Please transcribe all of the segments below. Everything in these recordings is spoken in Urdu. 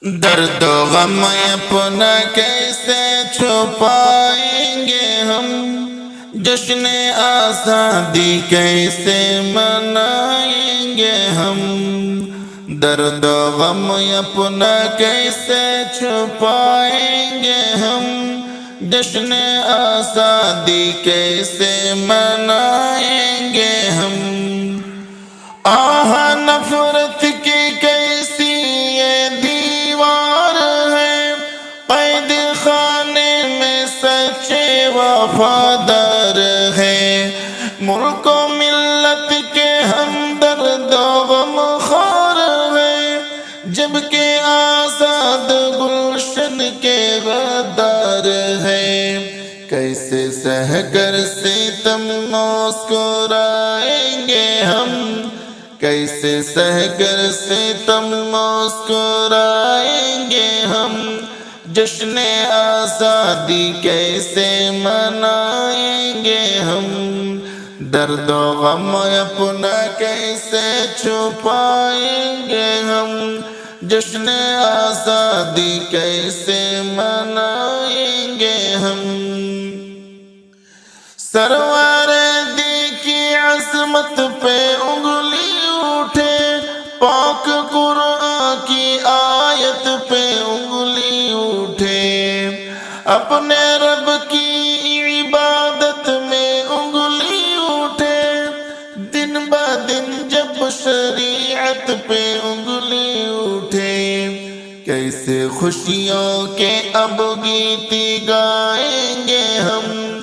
درد و غم اپنا کیسے چھپائیں گے ہم، جشن آزادی کیسے منائیں گے ہم، درد و غم اپنا کیسے چھپائیں گے ہم، جشن آزادی کیسے منائیں گے ہم، آہ نفرت کی کیسی یہ دیوار ہے، قید خانے میں سچے وفادار ہے، ملک و ملت کے ہمدرد و غمخوار ہے، جبکہ آزاد گلشن کے غدار ہے، کیسے سہ کر ستم مسکرائیں گے ہم، کیسے سہ کر ستم مسکرائیں گے ہم، جشن آزادی کیسے منائیں گے ہم، درد و غم اپنا کیسے چھپائیں گے ہم، جشن آزادی کیسے منائیں گے ہم، سرور دی کی عظمت پہ انگلی اٹھے، پاک قرآن کی آیت پہ انگلی اٹھے، اپنے رب کی عبادت میں انگلی اٹھے، دن بہ دن جب شریعت پہ انگلی اٹھے، کیسے خوشیوں کے اب گیت گائیں گے ہم،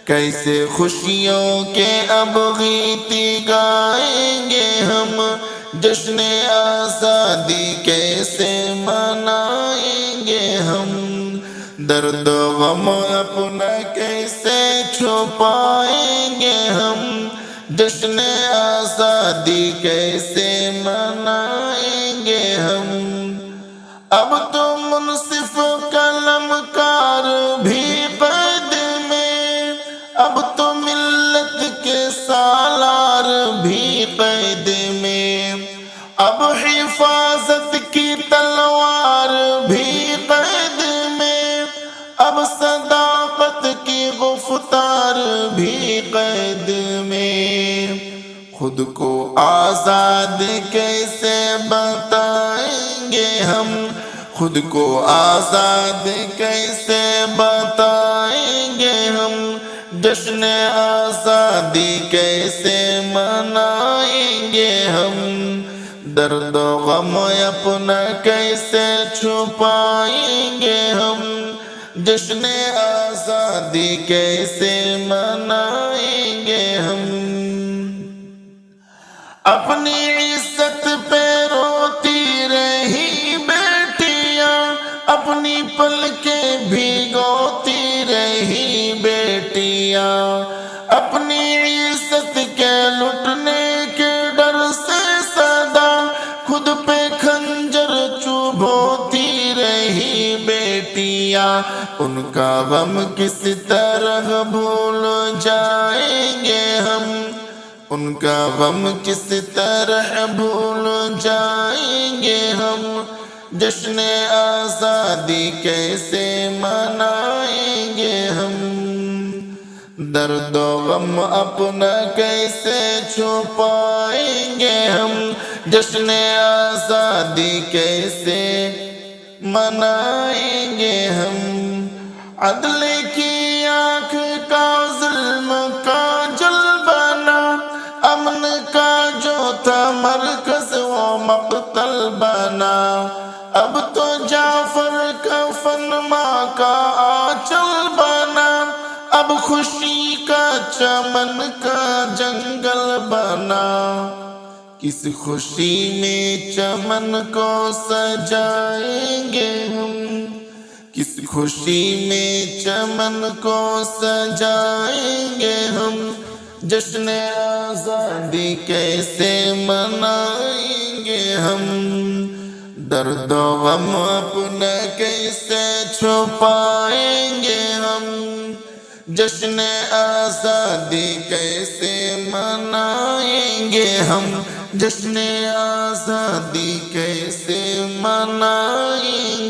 کیسے خوشیوں کے اب گیت گائیں گے ہم، جشن آزادی کیسے منائیں گے ہم، درد و غم اپنا کیسے چھپائیں گے ہم، جشن آزادی کیسے منائیں گے ہم، اب تو منصف قلم کار بھی قید میں، اب تو ملت کے سالار بھی قید میں، اب حفاظت کی تلوار بھی قید میں، اب صداقت کی گفتار بھی قید میں، خود کو آزاد کیسے بتائیں گے ہم، خود کو آزاد کیسے بتائیں گے ہم، جشن آزادی کیسے منائیں گے ہم، درد و غم اپنا کیسے چھپائیں گے ہم، جشن آزادی کیسے منائیں گے ہم، اپنی عزت پہ روتی رہی بیٹیاں، اپنی پلکیں بھگوتی رہی بیٹیاں، اپنی عزت کے لٹنے کے ڈر سے سدا خود پہ خنجر چبھوتی رہی بیٹیاں، ان کا غم کس طرح بھول جائیں گے ہم، ان کا غم کس طرح بھول جائیں گے ہم، جشن آزادی کیسے منائیں گے ہم، درد و غم اپنا کیسے چھپائیں گے ہم، جشن آزادی کیسے منائیں گے ہم، عدل کی آنکھ کا ظلم کا جل بنا، امن کا جو تھا مرکز وہ مقتل بنا، اب تو جعفر کا فنما کا آنچل بنا، اب خوشی کا چمن کا جنگل بنا، کس خوشی میں چمن کو سجائیں گے ہم، کس خوشی میں چمن کو سجائیں گے ہم، جشن آزادی کیسے منائیں گے ہم، درد و غم اپنا کیسے چھپائیں گے ہم، جشن آزادی کیسے منائیں گے ہم، جشن آزادی کیسے منائیں